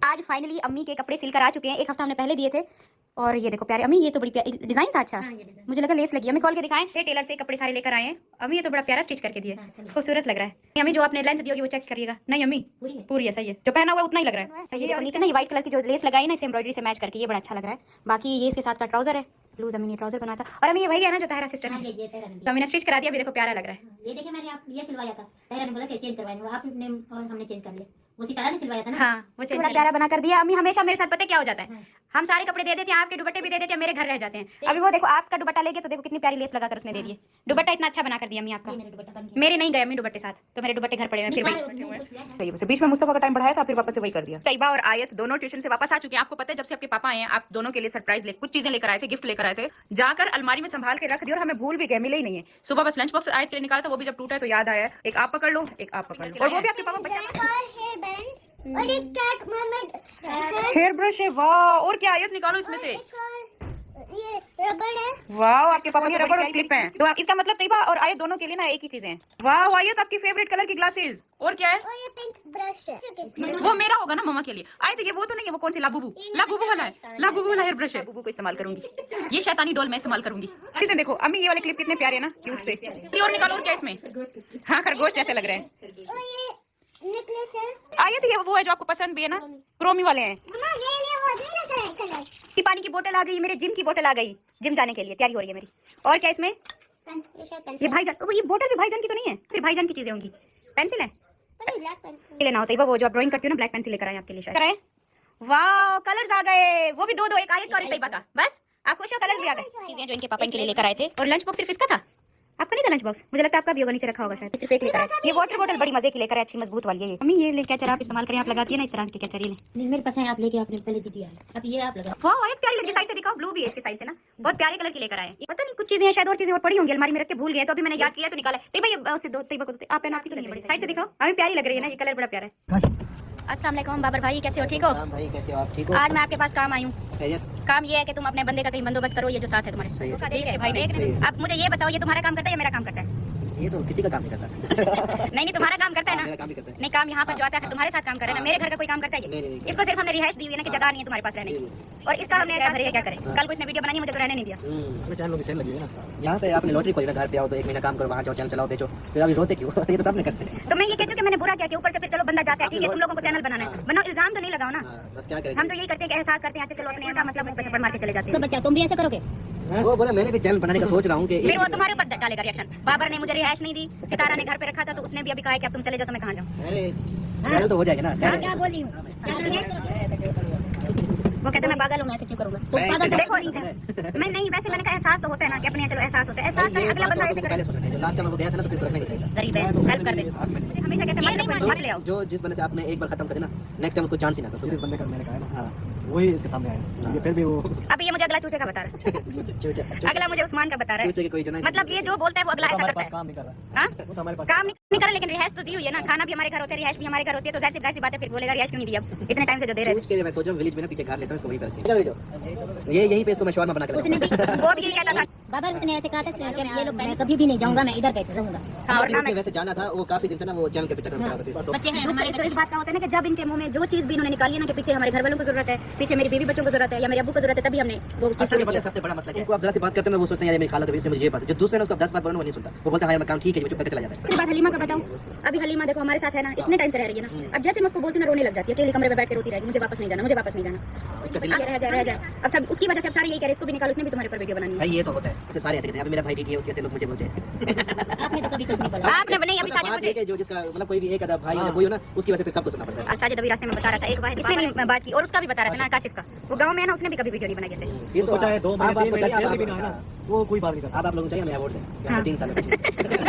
आज फाइनली अम्मी के कपड़े सिल कर आ चुके हैं। एक हफ्ता हमने पहले दिए थे और ये देखो प्यारे। अम्मी ये तो बड़ी प्यारी डिजाइन था। अच्छा मुझे लगा लेस लगी। अम्मी खोल के दिखाएं। टेलर से कपड़े सारे लेकर आए हैं। अम्मी ये तो बड़ा प्यारा स्टिच करके दिए, खूबसूरत लग रहा है। अम्मी जो आपने लेंथ दी होगी वो चेक करिएगा। नहीं अम्मी पूरी है, सही है। जो पहना हुआ उतना ही लग रहा है। चाहिए और नीचे ना ये व्हाइट कलर की जो लेस लगाई ना इसे एम्ब्रॉयडरी से मैच करके ये बड़ा अच्छा लग रहा है। बाकी ये इसके साथ का ट्राउजर है, ब्लूज अम्मी ने ट्राउजर बनाया था। और अम्मी ये वही है ना जो ताहिरा सिस्टर ने, तो अम्मी ने स्टिच करा दिया। अभी देखो प्यारा लग रहा है। ये देखिए मैंने आप ये सिलवाया था, ताहिरा ने बोला कि चेंज करवाएंगे, वो आपने और हमने चेंज कर लिया। वो सितारा ने सिलवाया था ना। हाँ वो बड़ा प्यारा बना कर दिया। अम्मी हमेशा मेरे साथ पता है क्या हो जाता है, हम सारे कपड़े दे देते हैं, आपके दुपट्टे भी दे देते हैं, मेरे घर रह जाते हैं। अभी वो देखो आपका दुपट्टा लेके तो देखो कितनी प्यारी लेस लगाकर उसने दे दी। दुपट्टा इतना अच्छा बना कर दिया अम्मी आपका। मेरे नहीं गए अम्मी दुपट्टे साथ, तो मेरे दुपट्टे घर पड़े हैं। फिर बीच में मुस्तफा का टाइम बढ़ाया था, फिर वापस से वही कर दिया। तैयबा और आयत दोनों ट्यूशन से वापस आ चुके हैं। आपको पता है जब से आपके पापा आए हैं, आप दोनों के लिए सरप्राइज कुछ चीजें लेकर आए थे, गिफ्ट लेकर आए थे। जाकर अलमारी में संभाल के रख दिया और हमें भूल भी गए, मिले ही नहीं है। सुबह बस लंच बॉक्स आयत के लिए निकाला था, वो भी जब टूटा तो याद आया। एक आप पकड़ लो, एक आप पकड़ लो, और वो भी आपके पापा और एक कैट मम्मी हेयर ब्रश है। वाह, और क्या आयत निकालो इसमें से। ये रबड़ है। वाह, आपके पापा की रबड़ और क्लिप है। तो इसका मतलब तैयबा और आयत दोनों के लिए ना एक ही चीजें हैं। वाह आयत आपकी फेवरेट कलर की ग्लासेस। और क्या है? और ये पिंक ब्रश है। वो मेरा होगा ना मम्मा के लिए। आयत ये वो तो नहीं है, वो कौन सी लाबूबू वाला है। लाबूबू वाला हेयर ब्रश है, लाबूबू को इस्तेमाल करूंगी। ये शैतानी डोल मैं इस्तेमाल करूंगी। इसे देखो अम्मी, ये वाले क्लिप कितने प्यारे हैं ना, क्यूट से। और निकालो, और क्या इसमें? हाँ खरगोश जैसे लग रहे हैं। और ये नेकलेस है। आयत ये वो है जो आपको पसंद भी है ना, क्रोमी वाले हैं। मम्मा ये वो नीला कलर की पानी की बोतल आ गई, मेरे जिम की बोतल आ गई। जिम जाने के लिए तैयारी हो रही है मेरी। और क्या इसमें? ये भाईजान, ये बोतल भी भाईजान की तो नहीं है, फिर भाईजान की चीजें होंगी। पेंसिल है, ब्लैक पेंसिल लेना होता है वो जो आप ड्राइंग करती हो ना, ब्लैक पेंसिल लेकर आए आपके लिए शायद। वाह कलर्स आ गए, वो भी दो दो, एक आयत और एक तैयबा का। बस आप खुश हो, कलर्स भी आ गए। चीजें जो इनके पापा इनके लिए लेकर आए थे। और लंच बॉक्स सिर्फ इसका था, आपका नहीं था लंच बॉक्स? मुझे लगता है आपका भी होगा, नीचे रखा होगा शायद। सिर्फ एक लेकर आए। ये वाटर बोतल बड़ी मजे की लेकर, अच्छी मजबूत वाली है। अम्मी ये ले क्या चरा आप इस्तेमाल करें, आप लगाती है ना इस तरह की क्या चरी नहीं मेरे पास है, आप लेके आपने पहले दिया है, अब ये आप लगा। वाह एक प्यारी लगी, साइड से दिखाओ। ब्लू भी है इसके साइड से ना, बहुत प्यारे कलर की लेकर आए। पता नहीं कुछ चीजें शायद और चीजें और पड़ी होंगी अलमारी में रख के भूल गए, तो अभी मैंने याद किया तो निकाला। तैयबा ये उससे दो, तैयबा को आप आपकी तो नहीं बड़ी, साइड से दिखाओ। हमें प्यारी लग रही है ना, ये कलर बड़ा प्यारा है। अस्सलाम वालेकुम बाबर भाई, कैसे हो? ठीक हो भाई? कैसे हो आप? ठीक हो? आज मैं आपके पास काम आई हूँ। काम ये है कि तुम अपने बंदे का कहीं बंदोबस्त करो, ये जो साथ है तुम्हारे। देख रहे भाई, देख रहे। अब मुझे ये बताओ, ये तुम्हारा काम करता है या मेरा काम करता है? ये तो किसी का काम नहीं करता। नहीं तुम्हारा काम करता है ना? मेरा काम भी करता है। नहीं काम यहाँ पर जो आता है तुम्हारे साथ काम कर रहा है ना, मेरे घर का कोई काम करता है? नहीं। इसको सिर्फ हमने रिहाइश दी हुई है ना कि जगह नहीं है तुम्हारे पास रहने की, और इसका हमने क्या करें। कल को इसने वीडियो बनाई, मुझे तो रहने नहीं दिया। यहाँ पे आपने लॉटरी खोली ना, घर पे आओ तो 1 महीना काम करो, वहाँ जाओ चैनल चलाओ बेचो, फिर अभी रोते क्यों? ये तो सबने करते हैं। तो मैं ये कहती हूँ कि मैंने बुरा किया कि ऊपर से फिर चलो बंदा जाता है, ठीक है तुम लोगों को चैनल बनाना है, बनाओ, इल्जाम तो नहीं लगाओ ना। बस क्या करें, हम तो यही करते हैं कि एहसास करते हैं, अच्छा चलो अपने का मतलब पर मार के चले जाते तो हैं। बच्चा तुम भी ऐसे करोगे? वो बोला मैंने भी चैनल बनाने का सोच रहा हूँ कि फिर वो तुम्हारे ऊपर डालेगा रिएक्शन। बाबर ने मुझे रिहाइश नहीं दी, सितारा ने घर पे रखा था, तो उसने भी अभी कहा है कि अब तुम चले जाओ तो मैं कहाँ जाऊँ। अरे चैनल तो हो जाएगा ना। हाँ क्या बोल रही हूँ? वो कहते मैं पागल हूँ, मैं ऐसे क्यों करूँगा? तो पागल तो देखो मैं नहीं, वैसे मैंने कहा एहसास तो होता है ना कि अपने चलो एहसास होता है, एहसास करे अगला बंदा ऐसे करे। लास्ट टाइम वो गया था ना, तो किसको रखने का चाहिए? गरीब है, हेल्प कर दे। हमेशा कहते हैं मत ले आओ। जो जिस बंदे से आपने एक बार खत्म करे ना, नेक्स्ट टाइम उसको चांस ही ना दो। जिस बंदे का मैंने कहा है ना, हाँ वही इसके सामने आया। ये फिर भी वो अभी ये मुझे अगला चूचे का बता रहा है, अगला मुझे उस्मान का बता रहा है। कोई जो नहीं, मतलब ये जो बोलता है वो अगला ऐसा करता है। काम नहीं कर रहा। हाँ वो तो हमारे पास काम नहीं कर रहा, लेकिन रिहाइश तो दी हुई है ना, खाना भी हमारे घर होता है, रिहाइश भी हमारे घर होती है, तो जाहिर सी बात है फिर बोलेगा रिहाइश क्यों नहीं दिया इतने टाइम से जो दे रहे के लिए। मैं सोच रहा हूँ विलेज में ना पीछे घर लेता हूँ इसको, वही करके ये यहीं पे इसको मैं शॉर्मा बना के वो भी यही कहता था। बाबा उसने ऐसे कहा था कि ये लोग मैं कभी भी नहीं जाऊंगा, मैं इधर बैठ रहूंगा। हाँ, और उसने वैसे जाना था, वो काफी दिन से ना वो चैनल के पीछे कर रहा था। बच्चे हैं हमारे, तो इस बात का होता है ना कि जब इनके मुंह में जो चीज भी इन्होंने निकाली है ना कि पीछे हमारे घर वालों को जरूरत है, पीछे मेरी बीवी बच्चों को जरूरत है या मेरे अब्बू को जरूरत है, तभी हमने वो चीज शुरू की। सबसे बड़ा मसला है, आप जरा सी बात करते हैं वो सोचते हैं यार मेरी खाला तो इसने मुझे ये बात, जो दूसरे ने उसको 10 बात बोलना वो नहीं सुनता, वो बोलता है मैं काम ठीक है, जो चुप करके चला जाता है। इस बात हलीमा का बताऊं, अभी हलीमा देखो हमारे साथ है ना, इतने टाइम से रह रही है ना, अब जैसे मैं उसको बोलती हूँ ना रोने लग जाती है, अकेले कमरे में बैठ के रोती रहेगी, मुझे वापस नहीं जाना, मुझे वापस नहीं जाना। उसका दिल रह जाए। अब सब उसकी वजह से सारे यही कह रहे इसको भी निकालो, उसने भी तुम्हारे ऊपर वीडियो बनानी है। भाई ये तो होता है, इससे सारे ऐसे कहते हैं, अभी मेरा भाई ठीक है उसके ऐसे लोग मुझे बोलते हैं। आपने तो कभी कुछ नहीं बोला। आपने नहीं अभी साजिद मुझे जो जिसका मतलब कोई भी एक आधा भाई कोई हो ना, उसकी वजह से सबको सुनना पड़ता है। साजिद अभी रास्ते में बता रहा था, एक बार इसने नहीं बात की, और उसका भी बता रहा था ना काशिफ का, वो गांव में है ना, उसने भी कभी वीडियो नहीं बनाई जैसे। ये तो चाहे 2 महीने 3 महीने आप भी ना है ना, वो कोई बात नहीं करता। आप लोगों चाहिए हमें अवार्ड दें 3 साल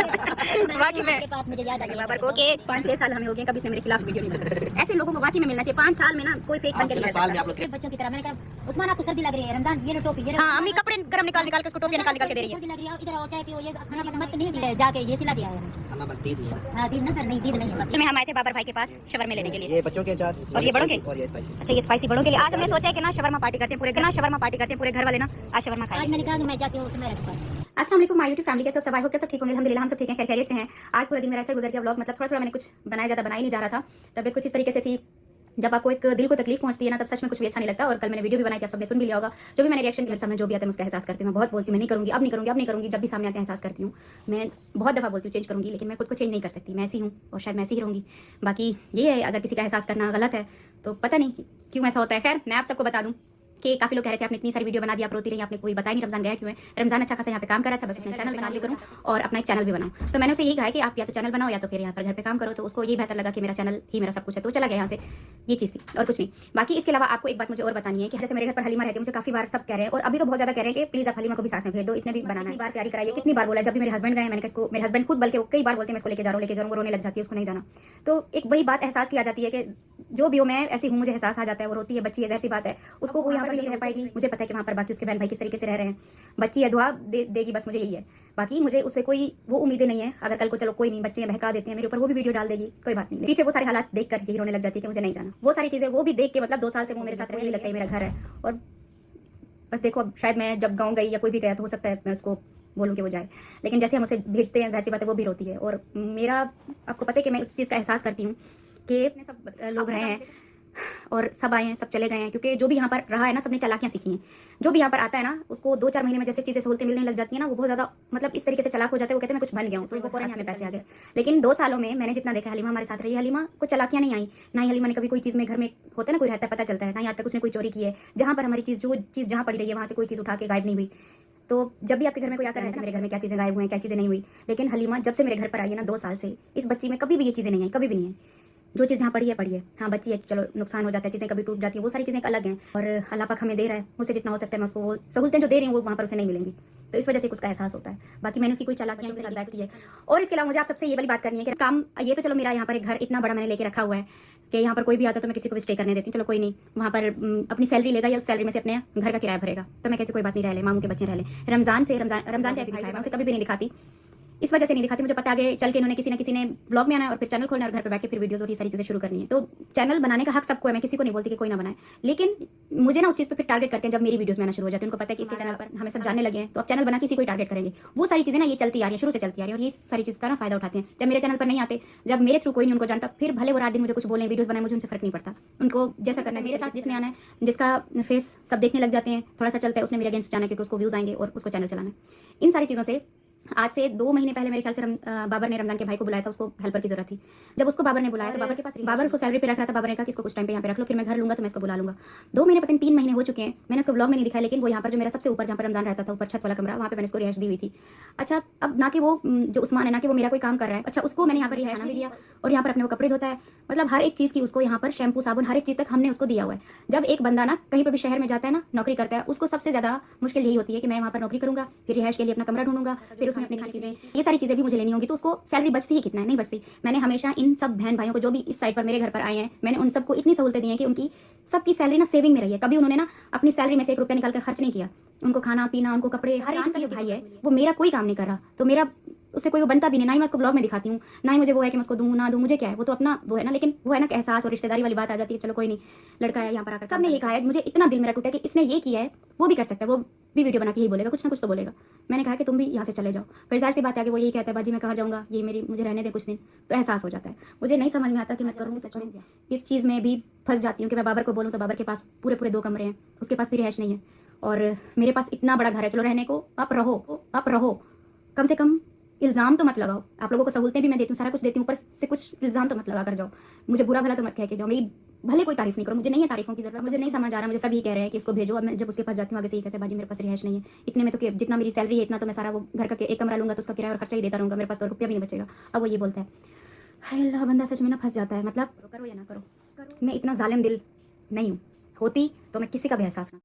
वाकई में के पास मुझे याद आ गया बाबर को कि 5-6 साल हमें हो गए कभी से मेरे खिलाफ वीडियो नहीं बना। ऐसे लोगों को वाकई में मिलना चाहिए, 5 साल में ना कोई फेक बन के नहीं साल में सकता। आप लोग बच्चों की तरह। मैंने कहा उस्मान आपको सर्दी लग रही है, रमजान ये लो टोपी, ये हाँ अम्मी कपड़े गरम निकाल के उसको टोपियां निकाल के दे रही है। सर्दी लग रही है, इधर आओ चाय पियो, ये खाना मत नहीं दिया जाके ये सिला दिया है। अम्मा बस दीद नहीं है। हां दीद ना सर, नहीं दीद नहीं है। में हम आए थे बाबर भाई के पास शवरमा लेने के लिए। ये बच्चों के चार और ये बड़ों के? और ये स्पाइसी। अच्छा ये स्पाइसी बड़ों के लिए। आज हमने सोचा है कि ना शवरमा पार्टी करते हैं पूरे घर, ना शवरमा पार्टी करते हैं पूरे घर वाले ना, आज शवरमा आज खाएंगे। मैंने कहा कि मैं जाती हूं तुम्हारे पास। अस्सलाम वालेकुम माय यूट्यूब फैमिली, कैसे हो सब? आई होप कि सब ठीक होंगे। अल्हम्दुलिल्लाह हम सब ठीक हैं, खैरियत से हैं। आज पूरा दिन मेरा ऐसे गुजर गया व्लॉग, मतलब थोड़ा थोड़ा मैंने कुछ बनाया, ज़्यादा बनाया नहीं जा रहा था, तबीयत कुछ इस तरीके से थी जब आपको एक दिल को तकलीफ पहुंचती है ना, तब सच में कुछ भी अच्छा नहीं लगता। और कल मैंने वीडियो भी बनाई थी, आप सबने सुन भी लिया होगा। जो भी मैंने रिएक्शन किया, सामने जो भी आता है उसका एहसास करती हूँ। मैं बहुत बोलती हूँ, मैं नहीं करूँगी, अब नहीं करूँगी, अब नहीं करूँगी। जब भी सामने आते हैं एहसास करती हूँ। मैं बहुत दफ़ा बोलती हूँ चेंज करूँगी, लेकिन मैं खुद को चेंज नहीं कर सकती। मैं ऐसी हूँ और शायद मैं ऐसी ही रहूँगी। बाकी ये है, अगर किसी का एहसास करना गलत है तो पता नहीं क्यों ऐसा होता है। खैर, मैं आप सबको बता दूँ कि काफ़ी लोग कह रहे थे आपने इतनी सारी वीडियो बना दी, आप रोती रही, आपने कोई बताया नहीं रमजान गया क्यों है। रमजान अच्छा खासा यहाँ पे काम कर रहा था, बस उसने चैनल बना लिया करूँ और अपना एक चैनल भी बनाऊँ। तो मैंने उसे यही कहा है कि आप या तो चैनल बनाओ या तो फिर यहाँ पर घर पे काम करो। तो उसको ये बेहतर लगा कि मेरा चैनल ही मेरा सब कुछ है, तो चला गया यहाँ से। ये चीज़ थी और कुछ नहीं। बाकी इसके अलावा आपको एक बात मुझे और बतानी है कि जैसे मेरे घर पर हलीमा रहती है, मुझे काफ़ी बार सब कह रहे हैं और अभी तो बहुत ज़्यादा कह रहे हैं कि प्लीज़ आप हलीमा को भी साथ में भेज दो, इसने भी बनाना है। बार तैयारी कराई है, कितनी बार बोला। जब भी मेरे हस्बैंड गए, मैंने इसको, मेरे हस्बैंड खुद बल्कि कई बार बोलते हैं मैं इसको लेके जा रहा हूँ, वो रोने लग जाती है, उसको नहीं जाना। तो एक वही बात एहसास की आ जाती है कि जो भी हो, मैं ऐसी हूँ, मुझे एहसास आ जाता है। वो रोती है, बच्ची है, ऐसी बात है, उसको वो यहाँ पर नहीं रह पाएगी। मुझे पता है कि वहाँ पर बाकी उसके बहन भाई किस तरीके से रह रहे हैं। बच्ची है, दुआ देगी, बस मुझे यही है। बाकी मुझे उससे कोई वो उम्मीदें नहीं है। अगर कल को चलो कोई नहीं, बच्चे बहका देते हैं मेरे ऊपर, वो भी वीडियो डाल देगी, कोई बात नहीं। पीछे वो सारे हालात देख कर यही रोने लग जाती है कि मुझे नहीं जाना। वो सारी चीज़ें वो भी देख के, मतलब 2 साल से वो मेरे साथ रही, लगता है मेरा घर है। और बस देखो, अब शायद मैं जब गाँव गई या कोई भी गया तो हो सकता है मैं उसको बोलूँ कि वो जाए, लेकिन जैसे हम उसे भेजते हैं, ज़ाहिर सी बात है वो भी रोती है। और मेरा आपको पता है कि मैं इस चीज़ का एहसास करती हूँ कि अपने सब लोग रहे हैं और सब आए हैं, सब चले गए हैं, क्योंकि जो भी यहाँ पर रहा है ना, सबने चालाकियाँ सीखी हैं। जो भी यहाँ पर आता है ना, उसको 2-4 महीने में जैसे चीज़ें सहूलतें मिलने लग जाती है ना, वो बहुत ज़्यादा मतलब इस तरीके से चालाक हो जाते हैं। वो कहते हैं मैं कुछ बन गया हूँ, तो वो फौरन यहाँ में पैसे आ गए। लेकिन 2 सालों में मैंने जितना देखा, हलीमा हमारे साथ रही, हलीमा को चालाकियाँ नहीं आई। ना ही हलीमा ने कभी कोई चीज़ में, घर में होता है ना कोई रहता है, पता चलता है, ना ही आज तक उसने कोई चोरी की है। जहाँ पर हमारी चीज़, जो चीज़ जहाँ पड़ी रही है, वहाँ से कोई चीज़ उठा के गायब नहीं हुई। तो जब भी आपके घर में कोई आता है, मेरे घर में क्या चीज़ें गायब हुई हैं, क्या चीज़ें नहीं हुई। लेकिन हलीमा जब से मेरे घर पर आई है ना, 2 साल से, इस बच्ची में कभी भी ये चीज़ें नहीं आई, कभी भी नहीं है। जो चीज़ जहाँ पड़ी है। हाँ, बच्ची है, चलो नुकसान हो जाता है, चीज़ें कभी टूट जाती है, वो सारी चीज़ें अलग हैं। और अल्लाह पाक हमें दे रहा है, मुझसे जितना हो सकता है मैं उसको, वो सहूलतें जो दे रही हूँ वो वहाँ पर उसे नहीं मिलेंगी। तो इस वजह से उसका एहसास होता है। बाकी मैंने उसकी कोई चालाकियाँ उसके साथ बैठती है। और इसके अलावा मुझे आप सबसे ये वाली बात करनी है कि काम, ये तो चलो मेरा यहाँ पर एक घर इतना बड़ा मैंने लेके रखा हुआ है कि यहाँ पर कोई भी आता तो मैं किसी को भी स्टे करने देती हूँ। चलो कोई नहीं, वहाँ पर अपनी सैलरी लेगा या उस सैलरी में से अपने घर का किराया भरेगा, तो मैं कहती कोई बात नहीं, रह ले, मामू के बच्चे रह ले। रमजान के दिखाया, मैं उसे कभी भी नहीं दिखाती, इस वजह से नहीं दिखाती। मुझे पता आगे चल के इन्होंने किसी न किसी ने ब्लॉग में आना है और फिर चैनल खोलना है और घर पे बैठ के फिर वीडियोस और ये सारी चीज़ें शुरू करनी है। तो चैनल बनाने का हक सबको है, मैं किसी को नहीं बोलती कि कोई ना बनाए, लेकिन मुझे ना उस चीज़ पे फिर टारगेट करते हैं जब मेरी वीडियोस में आना शुरू हो जाती है। उनको पता है कि इसके चैनल पर हमें सब जानने लगे हैं, तो अब चैनल बना किसी को टारगेट करेंगे। वो सारी चीज़ें ना ये चलती आ रही है, शुरू से चलती आ रही है, और ये सारी चीज़ का ना फायदा उठाते हैं। जब मेरे चैनल पर नहीं आते, जब मेरे थ्रू कोई नहीं उनको जानता, फिर भले वो रात दिन मुझे कुछ बोले, वीडियोस बनाए, मुझे उनसे फर्क नहीं पड़ता। उनको जैसा करना है, मेरे साथ जिसने आना है, जिसका फेस सब देखने लग जाते हैं, थोड़ा सा चलता है, उसने मेरे अगेंस्ट जाना क्योंकि उसको व्यूज़ आएंगे और उसको चैनल चलाना है। इन सारी चीज़ों से आज से 2 महीने पहले मेरे ख्याल से बाबर ने रमजान के भाई को बुलाया था, उसको हेल्पर की जरूरत थी। जब उसको बाबर ने बुलाया तो बाबर के पास, बाबर उसको सैलरी पे रख रहा था। बाबर ने कहा कि इसको कुछ टाइम पे यहाँ पे रख लो, फिर मैं घर लूंगा तो मैं इसको बुला लूंगा। 2 महीने पता नहीं 3 महीने हो चुके हैं, मैंने उसको व्लॉग में नहीं दिखाया, लेकिन वो यहाँ पर जो मेरा सबसे ऊपर, जहाँ पर रमजान रहता था, ऊपर छत वाला कमरा, वहाँ पे मैंने उसको रिहाइश दी हुई थी। अच्छा, अब ना कि वो जो उस्मान है, ना कि वो मेरा कोई काम कर रहा है, अच्छा उसको मैंने यहाँ पर रिहाइश भी दिया और यहाँ पर अपने वो कपड़े धोता है, मतलब हर एक चीज़ की उसको यहाँ पर शैम्पू साबुन हर एक चीज़ तक हमने उसको दिया हुआ है। जब एक बंदा ना कहीं पर भी शहर में जाता है ना, नौकरी करता है, उसको सबसे ज़्यादा मुश्किल यही होती है कि मैं वहाँ पर नौकरी करूँगा, फिर रिहाइश के लिए अपना कमरा ढूंढूंगा, फिर उसमें अपनी चीज़ें, ये सारी चीज़ें भी मुझे लेनी होगी, तो उसको सैलरी बचती ही कितना है, नहीं बचती। मैंने हमेशा इन सब बहन भाइयों को, जो भी इस साइड पर मेरे घर पर आए हैं, मैंने उन सबको इतनी सहूलतें दी हैं कि उनकी सबकी सैलरी ना सेविंग में रही है। कभी उन्होंने ना अपनी सैलरी में से 1 रुपया निकाल कर खर्च नहीं किया। उनको खाना पीना, उनको कपड़े, हर एक चीज़ भाई है, वो मेरा कोई काम नहीं कर रहा, तो मेरा उससे कोई वो बनता भी नहीं, ना ही मैं उसको ब्लॉग में दिखाती हूँ, ना ही मुझे वो है कि मैं उसको दूँ ना दूँ, मुझे क्या है, वो तो अपना वो है ना। लेकिन वो है ना कि एहसास और रिश्तेदारी वाली बात आ जाती है। चलो कोई नहीं, लड़का है यहाँ पर आकर, सबने ये कहा है, मुझे इतना दिल मेरा टूटा कि इसने ये किया है, वो भी कर सकता है, वो भी वीडियो बना के ही बोलेगा, कुछ ना कुछ तो बोलेगा। मैंने कहा कि तुम भी यहाँ से चले जाओ, फिर ज़ाहिर सी बात है कि वो यही कहता है बाजी मैं कहाँ जाऊँगा, ये मेरी, मुझे रहने दे कुछ दिन, तो एहसास हो जाता है। मुझे नहीं समझ में आता कि मैं करूँ, सच में इस चीज़ में भी फंस जाती हूँ कि मैं बाबर को बोलूँ तो बाबर के पास पूरे 2 कमरे हैं, उसके पास भी रिहाइश नहीं है, और मेरे पास इतना बड़ा घर है। चलो रहने को आप रहो, कम से कम इल्ज़ाम तो मत लगाओ। आप लोगों को सहूलतें भी मैं देती हूँ, सारा कुछ देती हूँ, ऊपर से कुछ इल्ज़ाम तो मत लगा कर जाओ। मुझे बुरा भला तो मत कह के जाओ, मेरी भले कोई तारीफ नहीं करो, मुझे नहीं है तारीफों की जरूरत। मुझे नहीं समझ आ रहा, मुझे सभी कह रहे हैं कि इसको भेजो। अब मैं जब उसके पास जाती हूँ, आगे से ही कहते हैं बाजी मेरे पास रिहाइश नहीं है, इतने में तो जितना मेरी सैलरी है इतना तो मैं सारा वो घर का एक कमरा लूँगा तो उसका किराया और खर्चा ही देता रहूँगा, मेरे पास तो रुपया भी नहीं बचेगा। अब वो ये बोलता है, हाय अल्लाह, बंदा सच में ना फंस जाता है। मतलब करो या ना करो, मैं इतना जालिम दिल नहीं हूँ, होती तो मैं किसी का भी एहसास ना